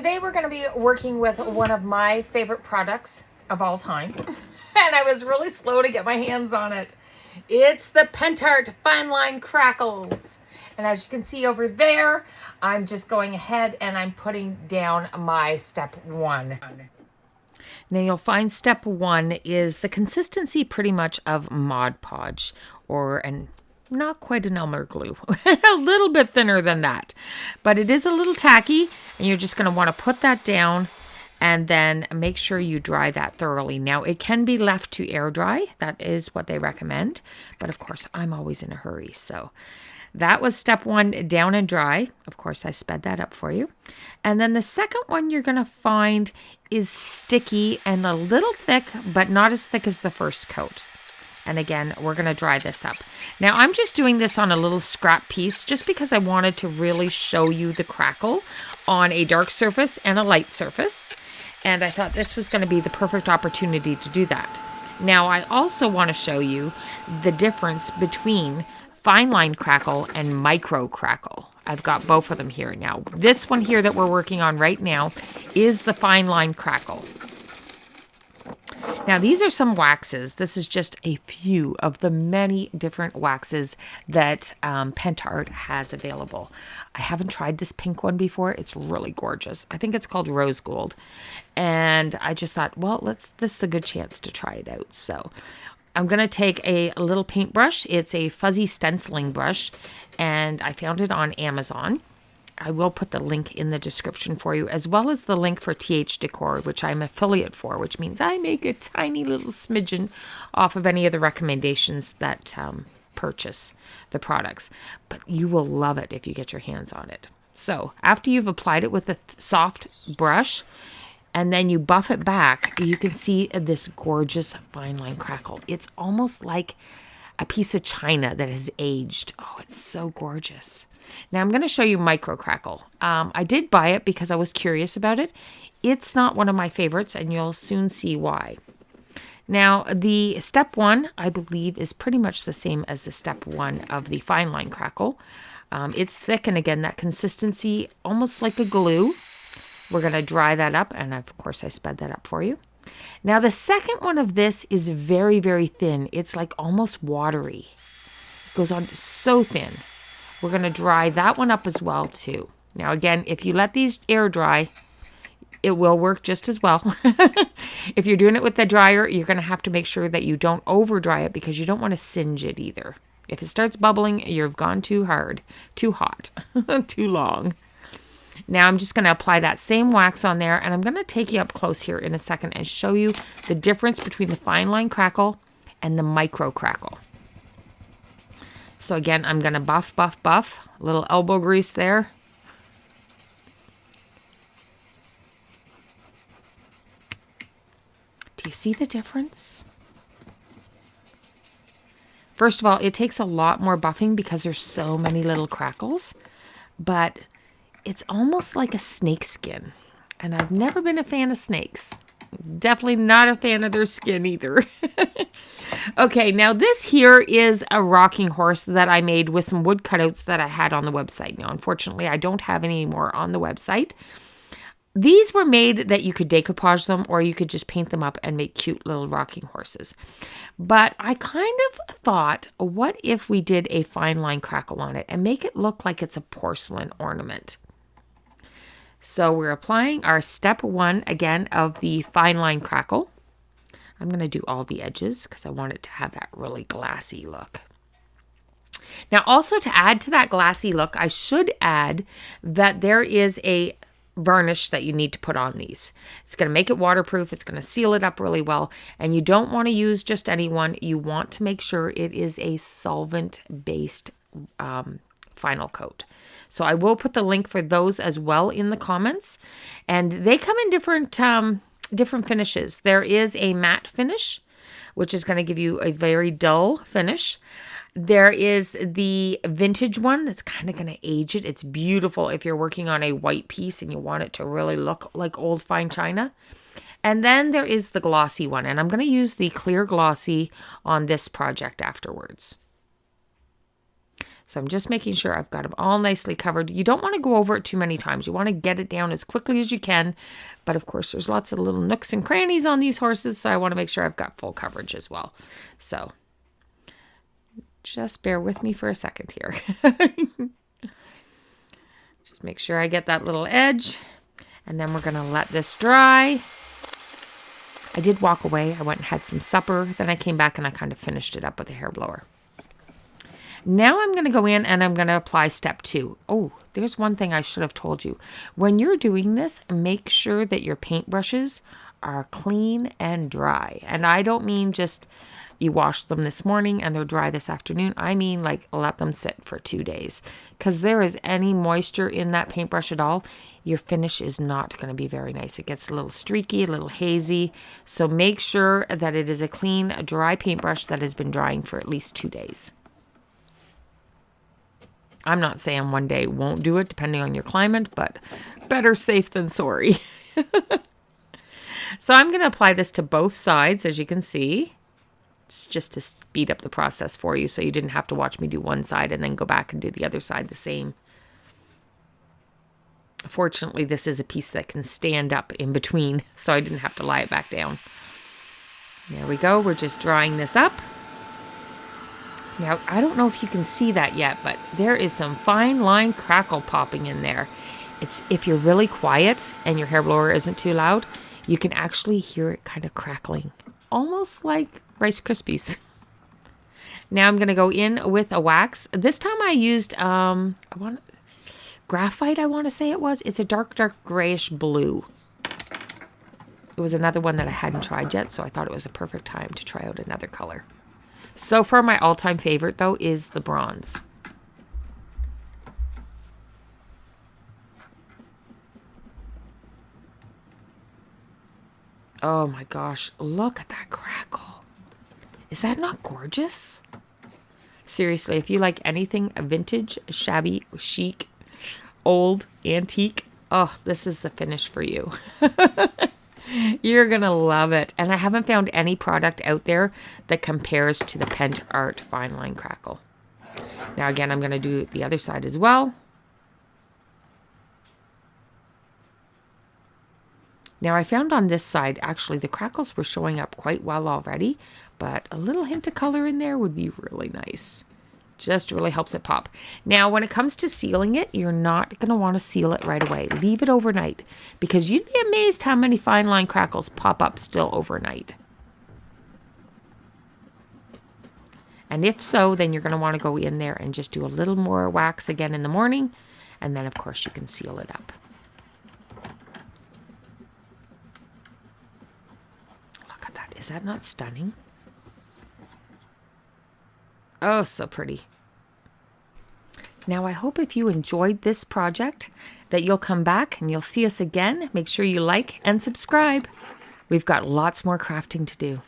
today we're going to be working with one of my favorite products of all time. And I was really slow to get my hands on it. It's the Pentart Fineline Crackles. And as you can see over there, I'm just going ahead and I'm putting down my step one. Now you'll find step one is the consistency pretty much of Mod Podge, or not quite an Elmer glue, a little bit thinner than that, but it is a little tacky, and you're just going to want to put that down and then make sure you dry that thoroughly. Now it can be left to air dry. That is what they recommend, but of course I'm always in a hurry. So that was step one, down and dry. Of course I sped that up for you. And then the second one you're going to find is sticky and a little thick, but not as thick as the first coat. And again, we're going to dry this up. Now, I'm just doing this on a little scrap piece just because I wanted to really show you the crackle on a dark surface and a light surface. And I thought this was going to be the perfect opportunity to do that. Now, I also want to show you the difference between fine line crackle and micro crackle. I've got both of them here now. This one here that we're working on right now is the fine line crackle. Now, these are some waxes. This is just a few of the many different waxes that Pentart has available. I haven't tried this pink one before. It's really gorgeous. I think it's called rose gold. And I just thought, well, this is a good chance to try it out. So I'm going to take a little paintbrush. It's a fuzzy stenciling brush, and I found it on Amazon. I will put the link in the description for you, as well as the link for TH Decor, which I'm affiliate for, which means I make a tiny little smidgen off of any of the recommendations that purchase the products. But you will love it if you get your hands on it. So after you've applied it with a soft brush, and then you buff it back, you can see this gorgeous fine line crackle. It's almost like a piece of china that has aged. Oh, it's so gorgeous. Now I'm going to show you micro crackle. I did buy it because I was curious about it. It's not one of my favorites, and you'll soon see why. Now the step one, I believe, is pretty much the same as the step one of the fine line crackle. It's thick, and again, that consistency, almost like a glue. We're going to dry that up, and of course I sped that up for you. Now the second one of this is very, very thin. It's like almost watery. It goes on so thin. We're going to dry that one up as well too. Now again, if you let these air dry, it will work just as well. If you're doing it with the dryer, you're going to have to make sure that you don't over dry it, because you don't want to singe it either. If it starts bubbling, you've gone too hard, too hot, too long. Now I'm just going to apply that same wax on there, and I'm going to take you up close here in a second and show you the difference between the fine line crackle and the micro crackle. So again, I'm going to buff, a little elbow grease there. Do you see the difference? First of all, it takes a lot more buffing because there's so many little crackles, but it's almost like a snake skin. And I've never been a fan of snakes. Definitely not a fan of their skin either. Okay, now this here is a rocking horse that I made with some wood cutouts that I had on the website. Now, unfortunately, I don't have any more on the website. These were made that you could decoupage them, or you could just paint them up and make cute little rocking horses. But I kind of thought, what if we did a fine line crackle on it and make it look like it's a porcelain ornament? So we're applying our step one again of the fine line crackle. I'm going to do all the edges because I want it to have that really glassy look. Now also, to add to that glassy look, I should add that there is a varnish that you need to put on these. It's going to make it waterproof. It's going to seal it up really well. And you don't want to use just any one. You want to make sure it is a solvent-based final coat. So I will put the link for those as well in the comments. And they come in different finishes. There is a matte finish, which is going to give you a very dull finish. There is the vintage one that's kind of going to age it. It's beautiful if you're working on a white piece and you want it to really look like old fine china. And then there is the glossy one, and I'm going to use the clear glossy on this project afterwards. So I'm just making sure I've got them all nicely covered. You don't want to go over it too many times. You want to get it down as quickly as you can. But of course, there's lots of little nooks and crannies on these horses, so I want to make sure I've got full coverage as well. So just bear with me for a second here. Just make sure I get that little edge. And then we're going to let this dry. I did walk away. I went and had some supper. Then I came back and I kind of finished it up with a hair blower. Now I'm going to go in and I'm going to apply step 2. Oh, there's one thing I should have told you. When you're doing this, make sure that your paintbrushes are clean and dry. And I don't mean just you wash them this morning and they're dry this afternoon. I mean like let them sit for 2 days. Because there is any moisture in that paintbrush at all, your finish is not going to be very nice. It gets a little streaky, a little hazy. So make sure that it is a clean, dry paintbrush that has been drying for at least 2 days. I'm not saying one day won't do it, depending on your climate, but better safe than sorry. So I'm going to apply this to both sides, as you can see. It's just to speed up the process for you, so you didn't have to watch me do one side and then go back and do the other side the same. Fortunately, this is a piece that can stand up in between, so I didn't have to lie it back down. There we go. We're just drying this up. Now, I don't know if you can see that yet, but there is some fine line crackle popping in there. It's if you're really quiet and your hair blower isn't too loud, you can actually hear it kind of crackling, almost like Rice Krispies. Now I'm going to go in with a wax. This time I used graphite, I want to say it was. It's a dark grayish blue. It was another one that I hadn't tried yet, so I thought it was a perfect time to try out another color. So far, my all-time favorite, though, is the bronze. Oh my gosh, look at that crackle. Is that not gorgeous? Seriously, if you like anything vintage, shabby, chic, old, antique, oh, this is the finish for you. You're going to love it. And I haven't found any product out there that compares to the Pentart Fineline Crackle. Now, again, I'm going to do the other side as well. Now, I found on this side, actually, the crackles were showing up quite well already, but a little hint of color in there would be really nice. Just really helps it pop. Now, when it comes to sealing it, you're not going to want to seal it right away. Leave it overnight, because you'd be amazed how many fine line crackles pop up still overnight. And if so, then you're going to want to go in there and just do a little more wax again in the morning, and then, of course, you can seal it up. Look at that. Is that not stunning? Oh, so pretty. Now, I hope if you enjoyed this project that you'll come back and you'll see us again. Make sure you like and subscribe. We've got lots more crafting to do.